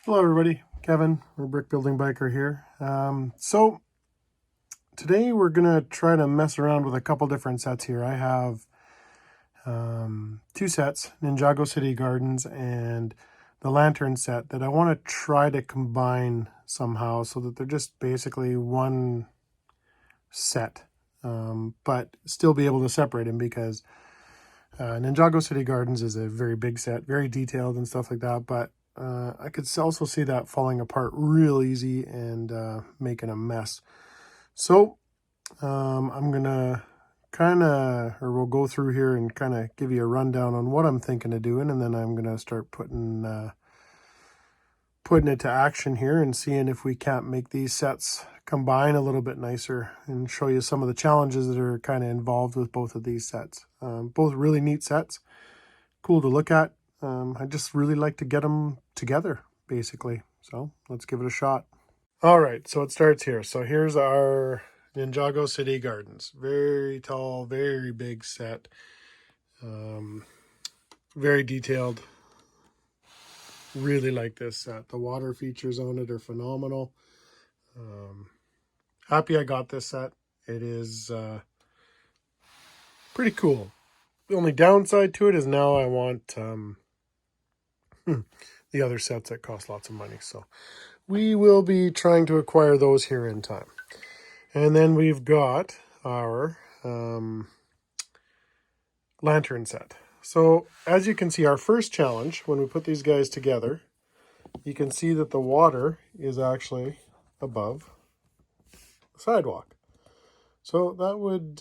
Hello everybody, Kevin, we're Brick Building Biker here. So today we're gonna try to mess around with a couple different sets here. I have two sets, Ninjago City Gardens and the Lantern set, that I want to try to combine somehow so that they're just basically one set, but still be able to separate them, because Ninjago City Gardens is a very big set, very detailed and stuff like that, but I could also see that falling apart real easy and making a mess. So I'm gonna we'll go through here and kind of give you a rundown on what I'm thinking of doing, and then I'm gonna start putting it to action here and seeing if we can't make these sets combine a little bit nicer, and show you some of the challenges that are kind of involved with both of these sets. Both really neat sets, cool to look at. I just really like to get them together, basically. So let's give it a shot. All right, so it starts here. So here's our Ninjago City Gardens. Very tall, very big set. Very detailed. Really like this set. The water features on it are phenomenal. Happy I got this set. It is pretty cool. The only downside to it is now I want the other sets that cost lots of money. So we will be trying to acquire those here in time. And then we've got our lantern set. So as you can see, our first challenge, when we put these guys together, you can see that the water is actually above the sidewalk. So that would,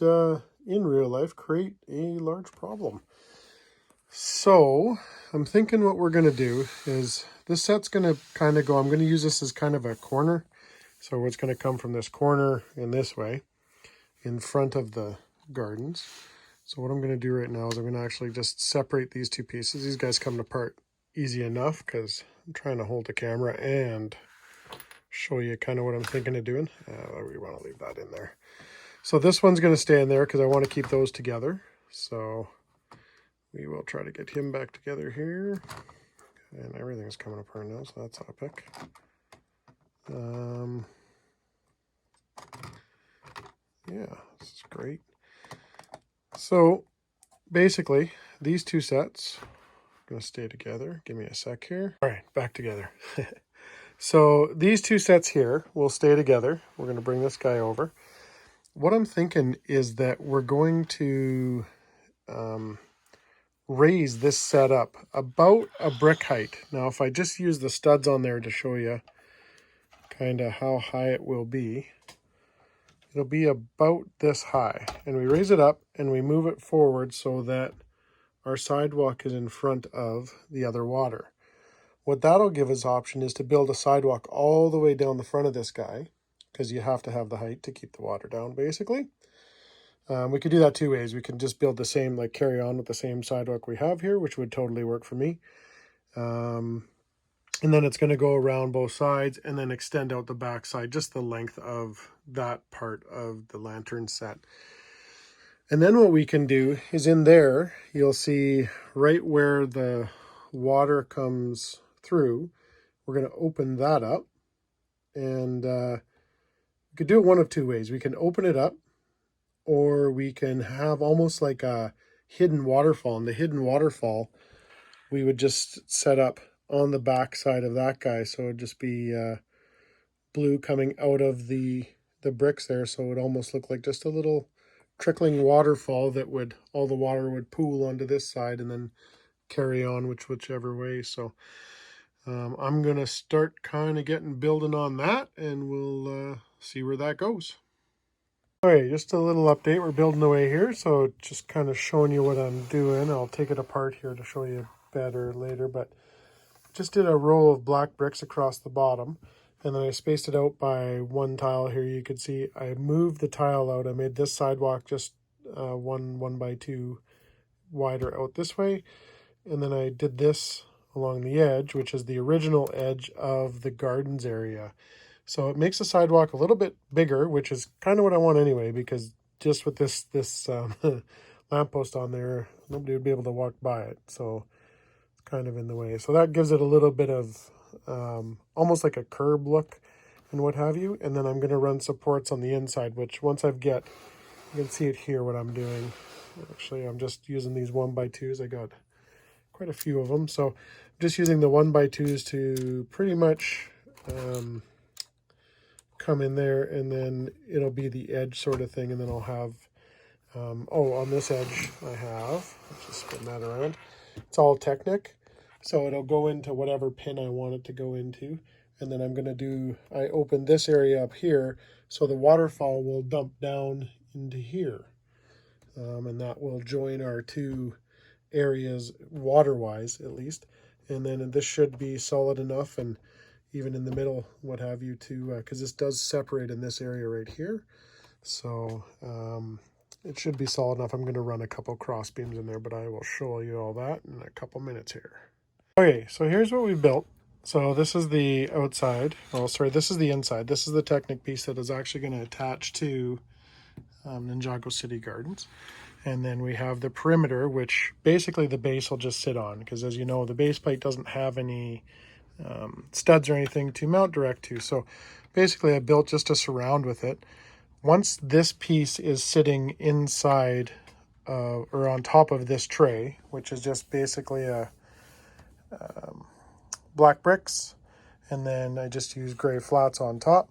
in real life, create a large problem. So I'm thinking what we're going to do is, this set's going to kind of go, I'm going to use this as kind of a corner. So it's going to come from this corner in this way, in front of the gardens. So what I'm going to do right now is I'm going to actually just separate these two pieces. These guys come apart easy enough because I'm trying to hold the camera and show you kind of what I'm thinking of doing. We want to leave that in there. So this one's going to stay in there because I want to keep those together. So we will try to get him back together here. And everything's coming apart now, so that's epic. Yeah, this is great. So basically, these two sets are going to stay together. Give me a sec here. All right, back together. So these two sets here will stay together. We're going to bring this guy over. What I'm thinking is that we're going to raise this set up about a brick height. Now, if I just use the studs on there to show you kind of how high it will be, it'll be about this high. And we raise it up and we move it forward so that our sidewalk is in front of the other water. What that'll give us option is to build a sidewalk all the way down the front of this guy, because you have to have the height to keep the water down, basically. We could do that two ways. We can just build the same, like carry on with the same sidewalk we have here, which would totally work for me. And then it's going to go around both sides and then extend out the back side, just the length of that part of the lantern set. And then what we can do is, in there, you'll see right where the water comes through, we're going to open that up. And we could do it one of two ways. We can open it up, or we can have almost like a hidden waterfall. And the hidden waterfall, we would just set up on the back side of that guy. So it'd just be blue coming out of the bricks there. So it would almost look like just a little trickling waterfall that would, all the water would pool onto this side and then carry on whichever way. So I'm going to start kind of building on that, and we'll see where that goes. All right, just a little update. We're building away here, so just kind of showing you what I'm doing. I'll take it apart here to show you better later, but just did a row of black bricks across the bottom, and then I spaced it out by one tile here. You can see I moved the tile out. I made this sidewalk just 1x2 wider out this way, and then I did this along the edge, which is the original edge of the gardens area. So it makes the sidewalk a little bit bigger, which is kind of what I want anyway, because just with this lamppost on there, nobody would be able to walk by it. So it's kind of in the way. So that gives it a little bit of almost like a curb look and what have you. And then I'm going to run supports on the inside, which once you can see it here what I'm doing. Actually, I'm just using these 1x2s. I got quite a few of them. So I'm just using the 1x2s to pretty much come in there, and then it'll be the edge sort of thing. And then I'll have, on this edge I have, let's just spin that around. It's all Technic. So it'll go into whatever pin I want it to go into. And then I'm going to I open this area up here, so the waterfall will dump down into here. And that will join our two areas water-wise, at least. And then this should be solid enough, and even in the middle, what have you, to because this does separate in this area right here. So it should be solid enough. I'm going to run a couple cross beams in there, but I will show you all that in a couple minutes here. Okay, so here's what we built. So this is the outside. Oh, sorry, this is the inside. This is the Technic piece that is actually going to attach to Ninjago City Gardens. And then we have the perimeter, which basically the base will just sit on, because as you know, the base plate doesn't have any studs or anything to mount direct to. So basically I built just a surround with it. Once this piece is sitting inside or on top of this tray, which is just basically a black bricks, and then I just use gray flats on top.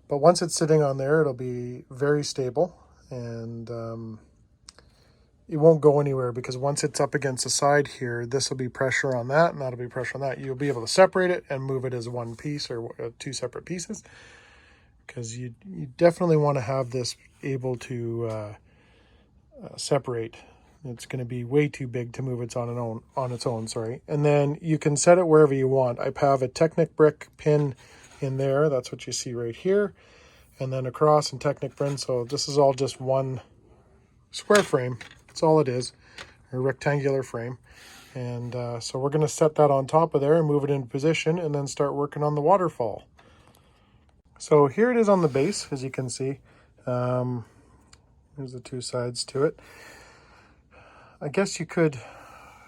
But once it's sitting on there, it'll be very stable, and it won't go anywhere, because once it's up against the side here, this will be pressure on that, and that'll be pressure on that. You'll be able to separate it and move it as one piece or two separate pieces, because you definitely want to have this able to separate. It's going to be way too big to move it on its own, sorry. And then you can set it wherever you want. I have a Technic brick pin in there. That's what you see right here. And then across in Technic pin. So this is all just one square frame. That's all it is, a rectangular frame. And so we're going to set that on top of there and move it into position, and then start working on the waterfall. So here it is on the base, as you can see. There's the two sides to it. I guess you could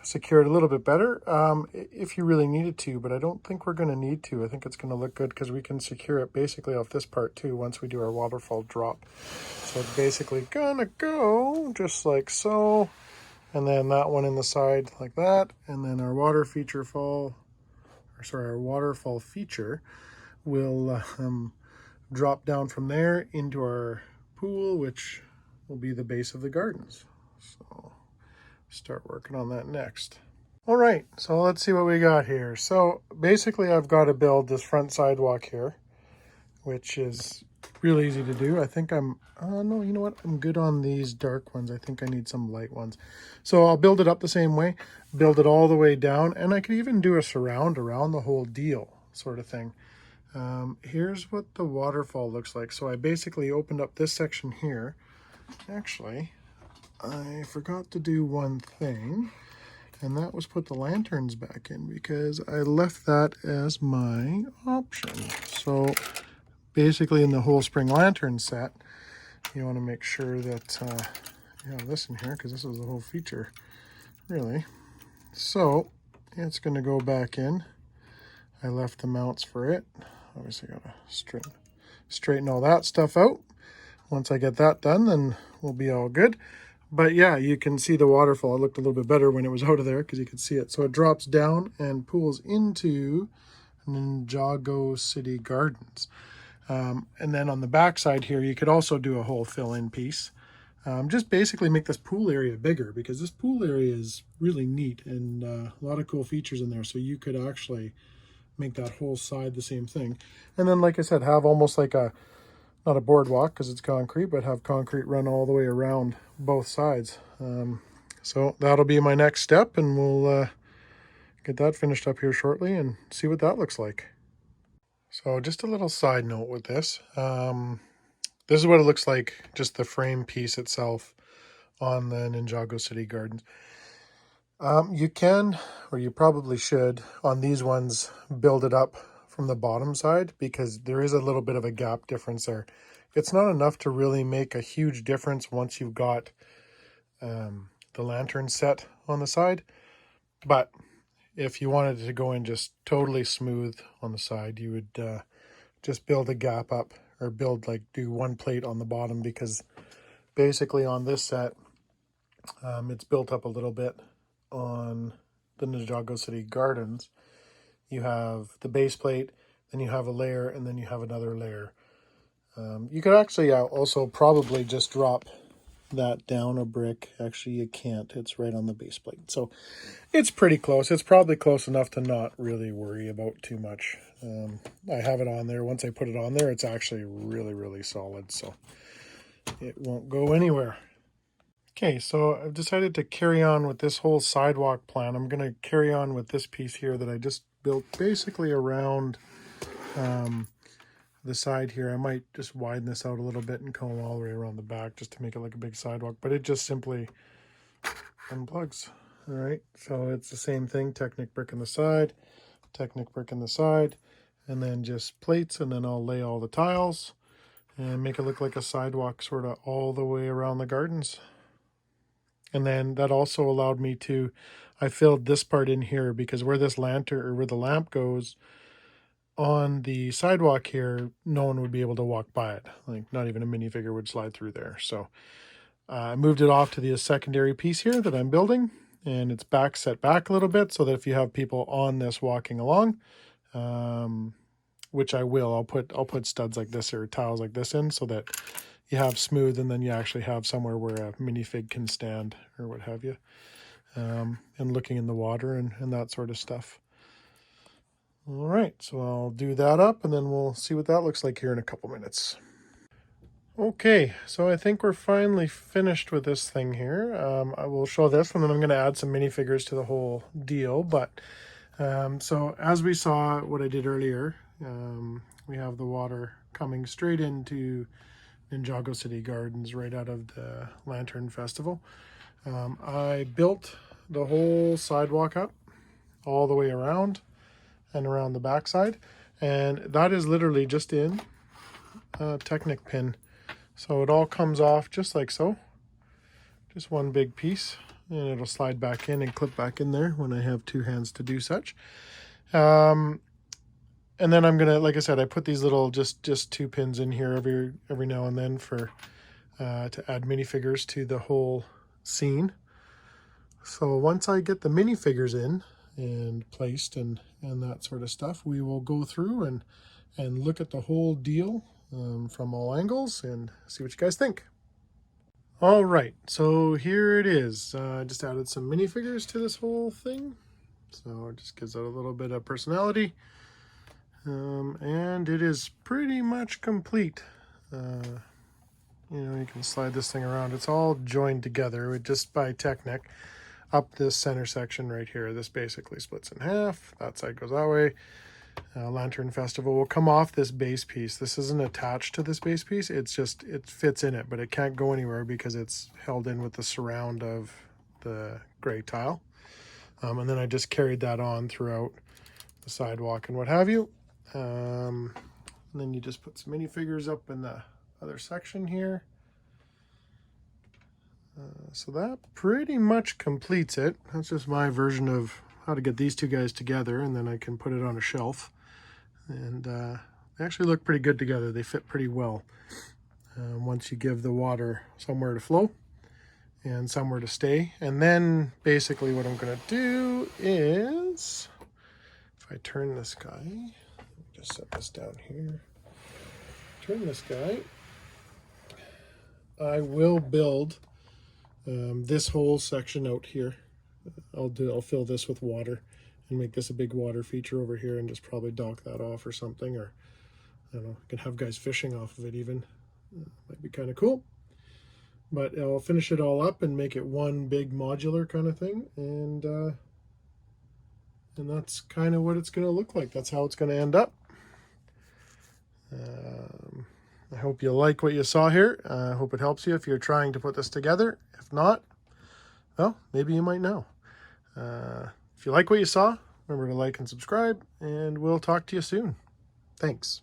secure it a little bit better if you really needed to, but I don't think we're going to need to. I think it's going to look good because we can secure it basically off this part too once we do our waterfall drop. So it's basically going to go just like so, and then that one in the side like that, and then our waterfall feature will drop down from there into our pool, which will be the base of the gardens. So start working on that next. All right, so let's see what we got here. So basically I've got to build this front sidewalk here, which is real easy to do. I think no, you know what? I'm good on these dark ones. I think I need some light ones. So I'll build it up the same way, build it all the way down, and I could even do a surround around the whole deal sort of thing. Here's what the waterfall looks like. So I basically opened up this section here. Actually, I forgot to do one thing, and that was put the lanterns back in, because I left that as my option. So basically in the whole spring lantern set, you want to make sure that you have this in here, because this is the whole feature, really. So it's going to go back in. I left the mounts for it. Obviously got to straighten all that stuff out. Once I get that done, then we'll be all good. But yeah, you can see the waterfall. It looked a little bit better when it was out of there, because you could see it. So it drops down and pools into Ninjago City Gardens. And then on the back side here, you could also do a whole fill-in piece. Just basically make this pool area bigger, because this pool area is really neat, and a lot of cool features in there. So you could actually make that whole side the same thing. And then, like I said, have almost like not a boardwalk because it's concrete, but have concrete run all the way around both sides. So that'll be my next step, and we'll get that finished up here shortly and see what that looks like. So just a little side note with this. This is what it looks like, just the frame piece itself on the Ninjago City Gardens. You can, or you probably should, on these ones, build it up from the bottom side, because there is a little bit of a gap difference there. It's not enough to really make a huge difference once you've got the lantern set on the side, but if you wanted it to go in just totally smooth on the side, you would just build a gap up, or do one plate on the bottom, because basically on this set, it's built up a little bit on the Ninjago City Gardens. You have the base plate, then you have a layer, and then you have another layer. You could actually also probably just drop that down a brick. Actually, you can't. It's right on the base plate. So it's pretty close. It's probably close enough to not really worry about too much. I have it on there. Once I put it on there, it's actually really, really solid. So it won't go anywhere. Okay, so I've decided to carry on with this whole sidewalk plan. I'm going to carry on with this piece here that I just built basically around the side here. I might just widen this out a little bit and come all the way around the back just to make it like a big sidewalk, but it just simply unplugs. All right, so it's the same thing, Technic brick in the side, Technic brick in the side, and then just plates, and then I'll lay all the tiles and make it look like a sidewalk sort of all the way around the gardens. And then that also allowed me to, I filled this part in here because where this lantern, or where the lamp goes on the sidewalk here, no one would be able to walk by it. Like not even a minifigure would slide through there. So I moved it off to the secondary piece here that I'm building, and it's set back a little bit so that if you have people on this walking along, which I will, I'll put studs like this or tiles like this in so that you have smooth, and then you actually have somewhere where a minifig can stand or what have you, and looking in the water and that sort of stuff. All right, so I'll do that up, and then we'll see what that looks like here in a couple minutes. Okay, so I think we're finally finished with this thing here. I will show this, and then I'm going to add some minifigures to the whole deal. But so as we saw what I did earlier, we have the water coming straight into Ninjago City Gardens right out of the Lantern Festival. I built the whole sidewalk up all the way around and around the backside, and that is literally just in a Technic pin. So it all comes off just like so, just one big piece, and it'll slide back in and clip back in there when I have two hands to do such. And then I'm gonna, like I said, I put these little just 2 pins in here every now and then for to add minifigures to the whole scene. So once I get the minifigures in and placed and that sort of stuff, we will go through and look at the whole deal from all angles and see what you guys think. All right, so here it is. I just added some minifigures to this whole thing, so it just gives it a little bit of personality. And it is pretty much complete. You know, you can slide this thing around. It's all joined together with just by Technic up this center section right here. This basically splits in half. That side goes that way. Lantern Festival will come off this base piece. This isn't attached to this base piece. It's just, it fits in it, but it can't go anywhere because it's held in with the surround of the gray tile. And then I just carried that on throughout the sidewalk and what have you. And then you just put some minifigures up in the other section here. So that pretty much completes it. That's just my version of how to get these two guys together, and then I can put it on a shelf. And they actually look pretty good together. They fit pretty well once you give the water somewhere to flow and somewhere to stay. And then basically what I'm going to do is, if I turn this guy, just set this down here, turn this guy, I will build this whole section out here. I'll fill this with water and make this a big water feature over here, and just probably dock that off or something, or I don't know, I can have guys fishing off of it even. Might be kind of cool. But I'll finish it all up and make it one big modular kind of thing, and that's kind of what it's going to look like. That's how it's going to end up. I hope you like what you saw here. I hope it helps you if you're trying to put this together. If not, well, maybe you might know. If you like what you saw, remember to like and subscribe, and we'll talk to you soon. Thanks.